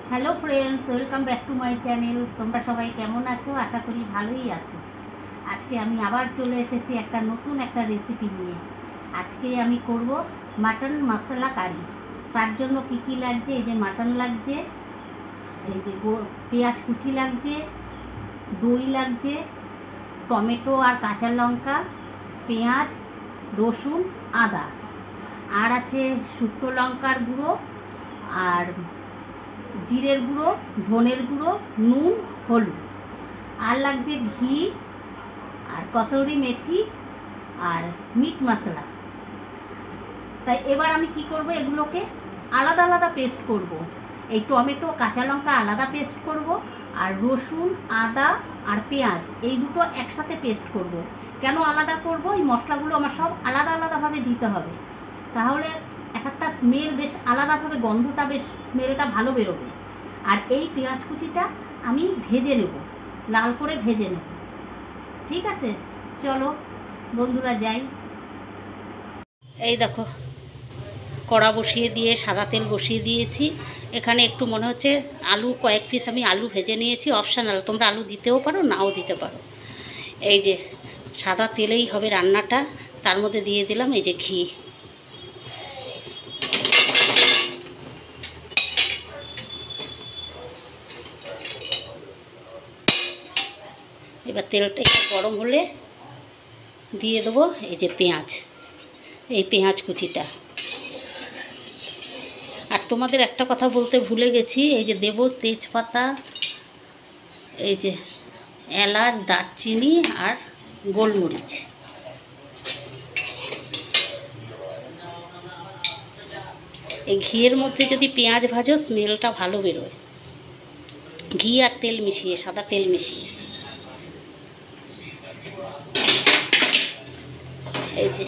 Hello friends, welcome back to my channel. তোমরা সবাই কেমন আছো? আশা করি ভালোই আছো। আজকে আমি আবার চলে এসেছি নতুন একটা রেসিপি নিয়ে। আজকে আমি করব মাটন মশলা কারি। তার জন্য কি কি লাগছে? এই যে মাটন লাগছে, এই যে পেঁয়াজ কুচি লাগছে, দই লাগছে, টমেটো আর কাঁচা লঙ্কা, পেঁয়াজ, রসুন, আদা, আর আছে শুকনো লঙ্কার গুঁড়ো, আর জিরের গুঁড়ো, ধনের গুঁড়ো, নুন, হলুদ, আর লাগছে ঘি, আর কসুরি মেথি, আর মিট মশলা। তাই এবার আমি কি করব, এগুলোকে আলাদা আলাদা পেস্ট করব। এই টমেটো কাঁচা লঙ্কা আলাদা পেস্ট করব, আর রসুন, আদা আর পেঁয়াজ এই দুটো একসাথে পেস্ট করব। কেন আলাদা করব? এই মশলাগুলো আমার সব আলাদা আলাদাভাবে দিতে হবে, তাহলে এক একটা স্মেল বেশ আলাদাভাবে, গন্ধটা বেশ, স্মেলটা ভালো বেরোবে। আর এই পেঁয়াজ কুচিটা আমি ভেজে নেব, লাল করে ভেজে নেব। ঠিক আছে, চলো বন্ধুরা যাই। এই দেখো, কড়া বসিয়ে দিয়ে সাদা তেল বসিয়ে দিয়েছি। এখানে একটু মনে হচ্ছে আলু, কয়েক পিস আমি আলু ভেজে নিয়েছি। অপশানাল, তোমরা আলু দিতেও পারো, নাও দিতে পারো। এই যে সাদা তেলেই হবে রান্নাটা। তার মধ্যে দিয়ে দিলাম এই যে ঘি। এবার তেলটা একটু গরম হলে দিয়ে দেবো এই যে পেঁয়াজ, এই পেঁয়াজ কুচিটা। আর তোমাদের একটা কথা বলতে ভুলে গেছি, এই যে দেব তেজপাতা, এই যে এলাচ, দারচিনি আর গোলমরিচ। এই ঘিয়ের মধ্যে যদি পেঁয়াজ ভাজো, স্মেলটা ভালো বেরোয়। ঘি আর তেল মিশিয়ে, সাদা তেল মিশিয়ে। এই যে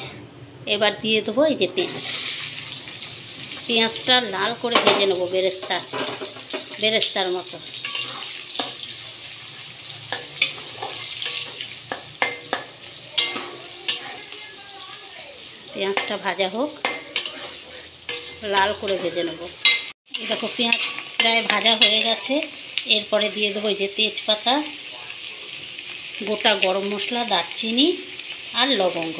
এবার দিয়ে দেবো এই যে পেঁয়াজ। পেঁয়াজটা লাল করে ভেজে নেবো, বেরেস্তার মতো। পেঁয়াজটা ভাজা হোক, লাল করে ভেজে নেব। দেখো পেঁয়াজ প্রায় ভাজা হয়ে গেছে। এরপরে দিয়ে দেবো এই যে তেজপাতা, গোটা গরম মশলা, দারচিনি আর লবঙ্গ।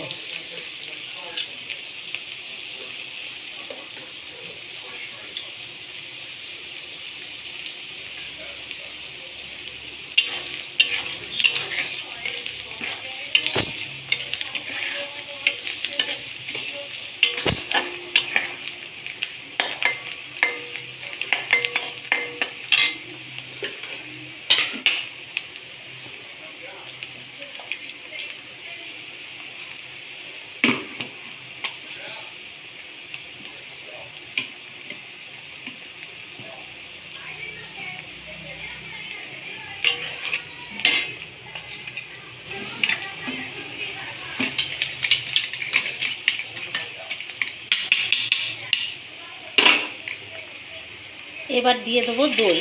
এবার দিয়ে দেবো দই।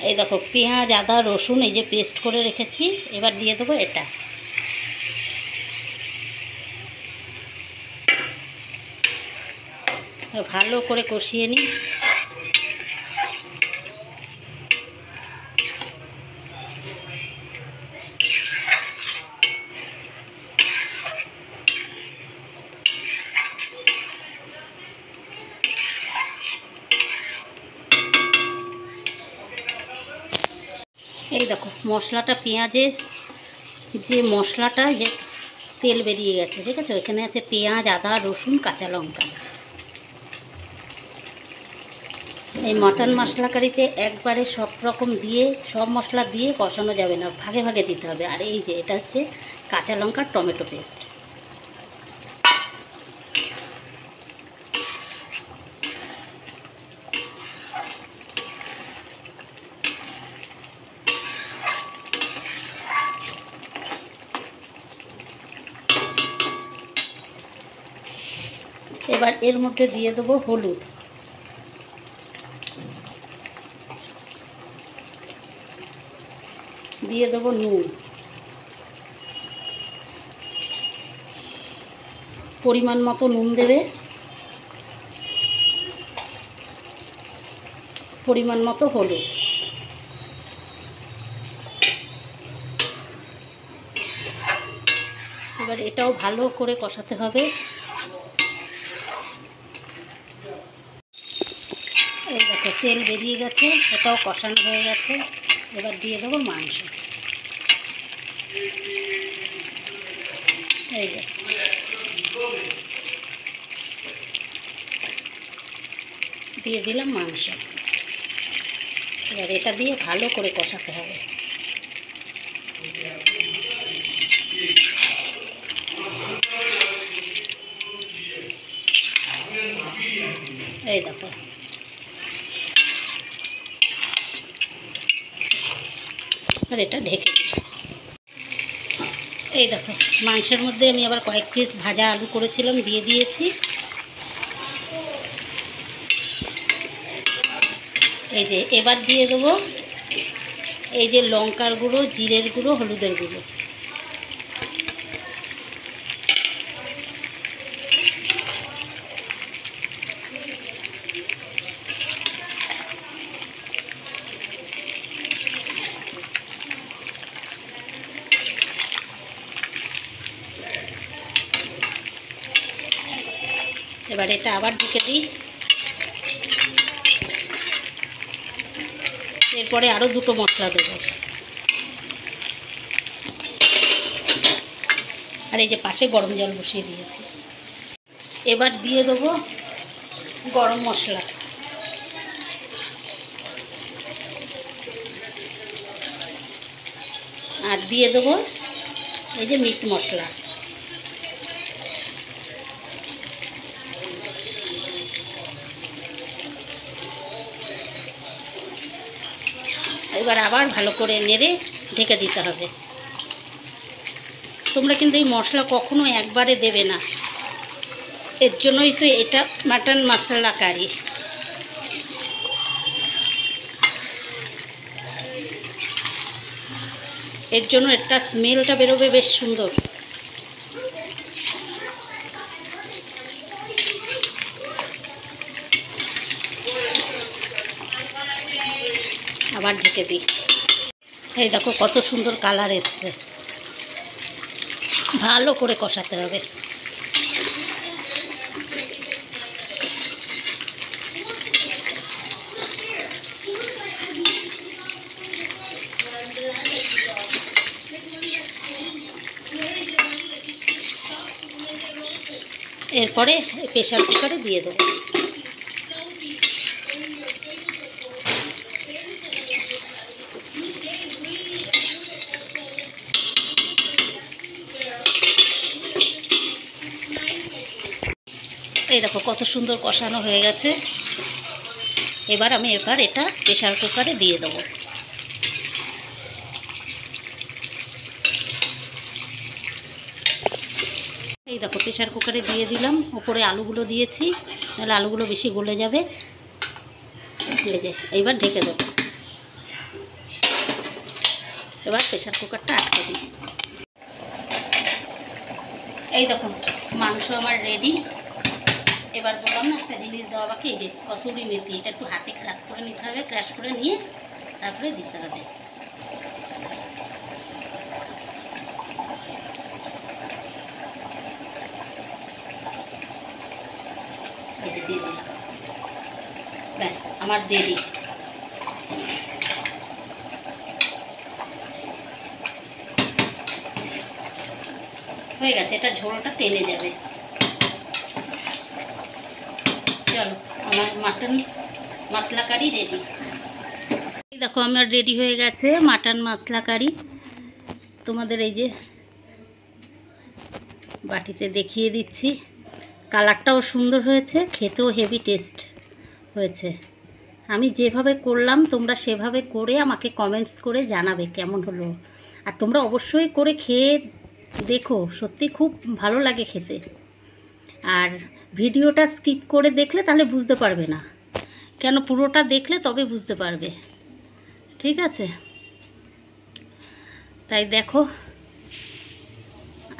এই দেখো পেঁয়াজ, আদা, রসুন এই যে পেস্ট করে রেখেছি, এবার দিয়ে দেবো এটা। ভালো করে কষিয়ে নিই। এই দেখো মশলাটা, পেঁয়াজের যে মশলাটা, যে তেল বেরিয়ে গেছে, ঠিক আছে? এখানে আছে পেঁয়াজ, আদা, রসুন, কাঁচা লঙ্কা। এই মটন মশলা কারিতে একবারে সব রকম দিয়ে, সব মশলা দিয়ে কষানো যাবে না, ভাগে ভাগে দিতে হবে। আর এই যে এটা হচ্ছে কাঁচা লঙ্কা টমেটো পেস্ট। এবার এর মধ্যে দিয়ে দেবো হলুদ, দিয়ে দেবো নুন, পরিমাণ মতো নুন দেবে, পরিমাণ মতো হলুদ, এবার এটাও ভালো করে কষাতে হবে। এই দেখো তেল বেরিয়ে গেছে, এটাও কষানো হয়ে গেছে। এবার দিয়ে দেবো মাংস। এই দেখো দিয়ে দিলাম মাংস। এবার এটা দিয়ে ভালো করে কষাতে হবে। এই দেখো আর এটা ঢেকে দিই। এই দেখো মাংসের মধ্যে আমি আবার কয়েক পিস ভাজা আলু করেছিলাম, দিয়ে দিয়েছি। এই যে এবার দিয়ে দেবো এই যে লঙ্কার গুঁড়ো, জিরের গুঁড়ো, হলুদের গুঁড়ো। এবার এটা আবার ঢেকে দিই। এরপরে আরও দুটো মশলা দেবো। আর এই যে পাশে গরম জল বসিয়ে দিয়েছি। এবার দিয়ে দেবো গরম মশলা, আর দিয়ে দেবো এই যে মিট মশলা। এবার আবার ভালো করে নেড়ে ঢেকে দিতে হবে। তোমরা কিন্তু এই মশলা কখনো একবারে দেবে না, এর জন্যই তো এটা মাটন মশলা কারি। এর জন্য এটা স্মেলটা বেরোবে বেশ সুন্দর। আবার ঢেকে দিই। এই দেখো কত সুন্দর কালার এসছে। ভালো করে কষাতে হবে। এরপরে প্রেসার কুকারে দিয়ে দেবো। এই দেখো কত সুন্দর কষানো হয়ে গেছে। এবার এটা প্রেসার কুকারে দিয়ে দেবো। এই দেখো প্রেসার কুকারে দিয়ে দিলাম, উপরে আলুগুলো দিয়েছি, তাহলে আলুগুলো বেশি গলে যাবে। এই যে এইবার ঢেকে দেবো। এবার প্রেসার কুকারটা আটকে দিই। এই দেখো মাংস আমার রেডি। এবার বললাম না একটা জিনিস দেওয়া বাকি, এই যে কসুরি মেথি, এটা একটু হাতে ক্রাশ করে নিতে হবে, ক্রাশ করে নিয়ে তারপরে দিতে হবে। এই যে দিয়ে দিলাম, ব্যাস আমার দেরি। হয়ে গেছে, এটা ঝোলটা টেনে যাবে। চলো আমার মাটন মশলা কারি রেডি। দেখো আমার রেডি হয়ে গেছে মাটন মশলা কারি। তোমাদের এই যে বাটিতে দেখিয়ে দিচ্ছি। কালারটাও সুন্দর হয়েছে, খেতেও হেভি টেস্ট হয়েছে। আমি যেভাবে করলাম তোমরা সেভাবে করে আমাকে কমেন্টস করে জানাবে কেমন হলো। আর তোমরা অবশ্যই করে খেয়ে দেখো, সত্যি খুব ভালো লাগে খেতে। আর ভিডিওটা স্কিপ করে দেখলে তাহলে বুঝতে পারবে না, কেন পুরোটা দেখলে তবে বুঝতে পারবে। ঠিক আছে, তাই দেখো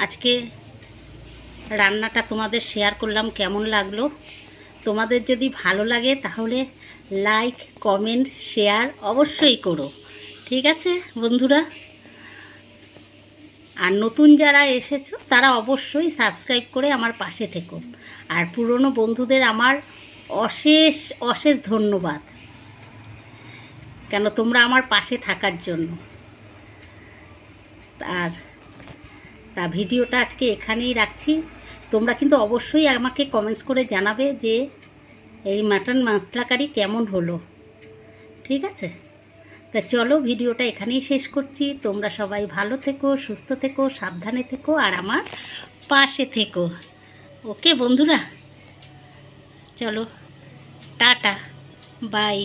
আজকে রান্নাটা তোমাদের শেয়ার করলাম, কেমন লাগলো। তোমাদের যদি ভালো লাগে তাহলে লাইক, কমেন্ট, শেয়ার অবশ্যই করো, ঠিক আছে বন্ধুরা। আর নতুন যারা এসেছো তারা অবশ্যই সাবস্ক্রাইব করে আমার পাশে থেকো। আর পুরনো বন্ধুদের আমার অশেষ অশেষ ধন্যবাদ, কেন তোমরা আমার পাশে থাকার জন্য। তা ভিডিওটা আজকে এখানেই রাখছি। তোমরা কিন্তু অবশ্যই আমাকে কমেন্টস করে জানাবে যে এই মাটন মশলা কারি কেমন হলো, ঠিক আছে। তা চলো ভিডিওটা এখানেই শেষ করছি। তোমরা সবাই ভালো থেকো, সুস্থ থেকো, সাবধানে থেকো আর আমার পাশে থেকো। ওকে বন্ধুরা, চলো টাটা, বাই।